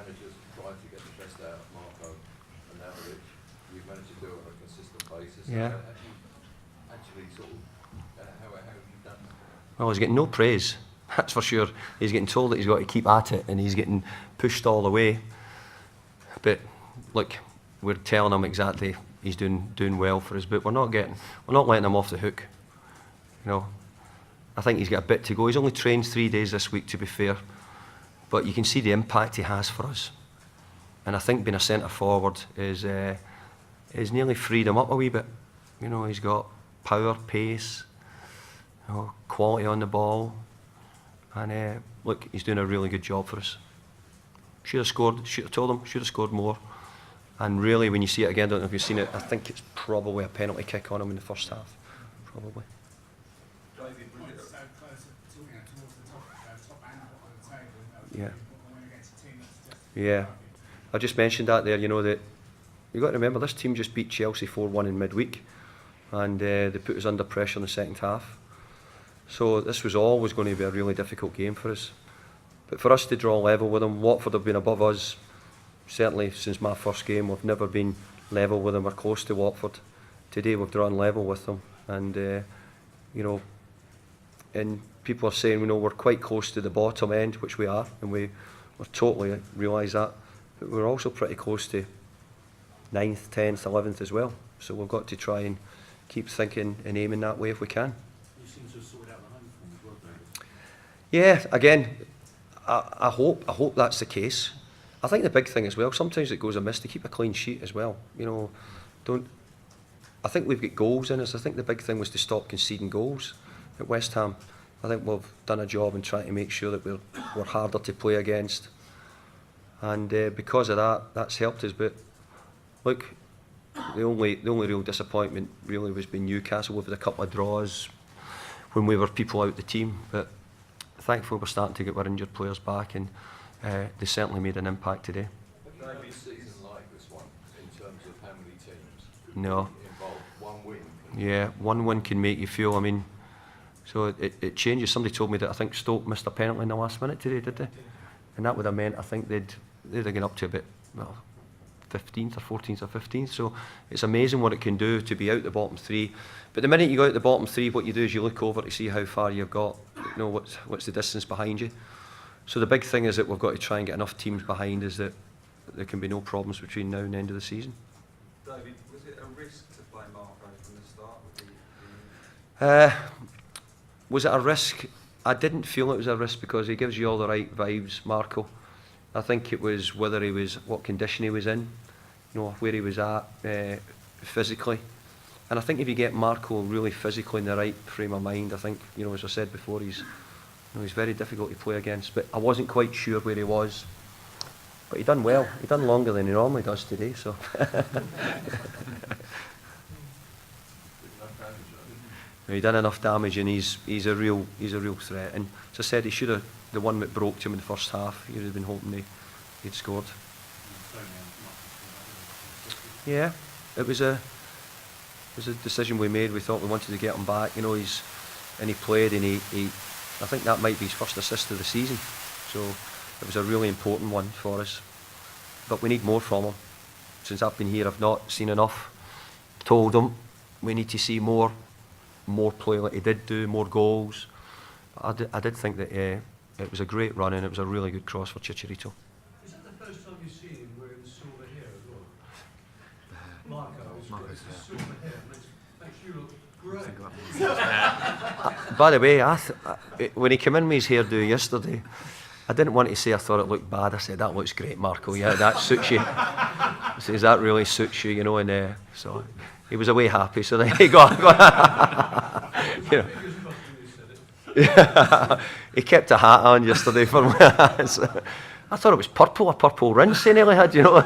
managers try to get the best out of Marko Arnautovic. You've managed to do it on a consistent basis. Yeah. So have you actually sort of, how have you done that? Well, he's getting no praise, that's for sure. He's getting told that he's got to keep at it, and he's getting pushed all the way. But look, we're telling him exactly he's doing well for us, but we're not letting him off the hook. You know, I think he's got a bit to go. He's only trained 3 days this week, to be fair, but you can see the impact he has for us. And I think being a centre forward is nearly freed him up a wee bit. You know, he's got power, pace, you know, quality on the ball, and look, he's doing a really good job for us. Should have scored. Should have told him. Should have scored more. And really, when you see it again, I don't know if you've seen it, I think it's probably a penalty kick on him in the first half, probably. Yeah, I just mentioned that there. You know that you've got to remember this team just beat Chelsea 4-1 in midweek, and they put us under pressure in the second half. So this was always going to be a really difficult game for us. But for us to draw level with them, Watford have been above us. Certainly since my first game, we've never been level with them or close to Watford. Today we've drawn level with them, and you know, and people are saying, you know, we're quite close to the bottom end, which we are, and we totally realise that. But we're also pretty close to 9th, 10th, 11th as well. So we've got to try and keep thinking and aiming that way if we can. You seem to have sorted out the home form as well, David. Yeah, again, I hope that's the case. I think the big thing as well, sometimes it goes amiss to keep a clean sheet as well. You know, I think we've got goals in us. I think the big thing was to stop conceding goals at West Ham. I think we've done a job in trying to make sure that we're harder to play against, and because of that, that's helped us. But look, the only real disappointment really was being Newcastle. We've had a couple of draws when we were people out the team, but thankfully we're starting to get our injured players back, and they certainly made an impact today. What was the season like this one in terms of how many teams No. involved? One win? Yeah, one win can make you feel. I mean, so it changes. Somebody told me that I think Stoke missed a penalty in the last minute today, did they? And that would have meant I think they'd have gone up to about 15th or 14th or 15th. So it's amazing what it can do to be out the bottom three. But the minute you go out the bottom three, what you do is you look over to see how far you've got. You know what's the distance behind you. So the big thing is that we've got to try and get enough teams behind us that there can be no problems between now and the end of the season. David, was it a risk to play Marko from the start? Was it a risk? I didn't feel it was a risk because he gives you all the right vibes, Marko. I think it was whether he was, what condition he was in, you know, where he was at physically. And I think if you get Marko really physically in the right frame of mind, I think, you know, as I said before, he's very difficult to play against. But I wasn't quite sure where he was. But he done well. He done longer than he normally does today. So. He done enough damage, and he's a real threat. And as I said, he should have, the one that broke to him in the first half, he'd have been hoping he'd scored. Yeah, it was a decision we made. We thought we wanted to get him back. You know, and he played, and he I think that might be his first assist of the season. So it was a really important one for us. But we need more from him. Since I've been here, I've not seen enough. Told him we need to see more play like he did do, more goals. I did think that it was a great run, and it was a really good cross for Chicharito. Is that the first time you've seen him wearing silver hair as well? Marko, it's silver hair. Makes you look great. By the way, when he came in with his hairdo yesterday, I didn't want to say I thought it looked bad. I said, that looks great, Marko. Yeah, that suits you. He says, that really suits you, you know. And so he was away happy. So there you go. You know. Yeah. He kept a hat on yesterday for me. I thought it was purple, a purple rinse he nearly had, you know.